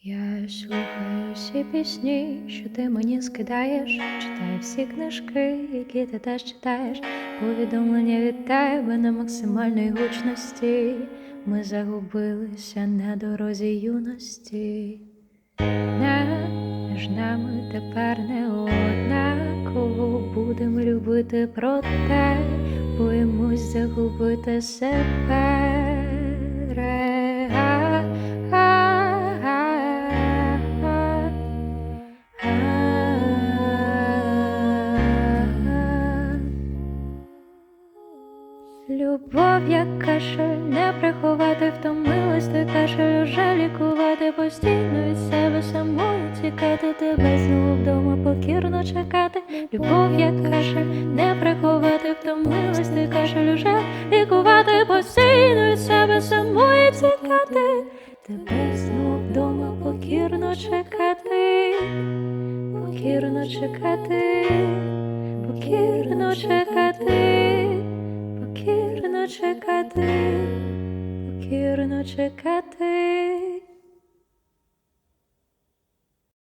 Я слухаю всі пісні, що ти мені скидаєш, читаю всі книжки, які ти теж читаєш. Повідомлення від тебе на максимальній гучності. Ми загубилися на дорозі юності. Між нами тепер не однаково. Будемо любити, проте боїмось загубити себе. Любов, як кашель, не приховати, втомилась ти кашель уже лікувати, постійно від себе самої тікати, тебе знову вдома покірно чекати. Любов, як кашель, не приховати, втомилась ти кашель уже лікувати, постійно від себе самої тікати, тебе знову вдома покірно чекати, покірно чекати, покірно чекати. Покірно чекати, покірно чекати.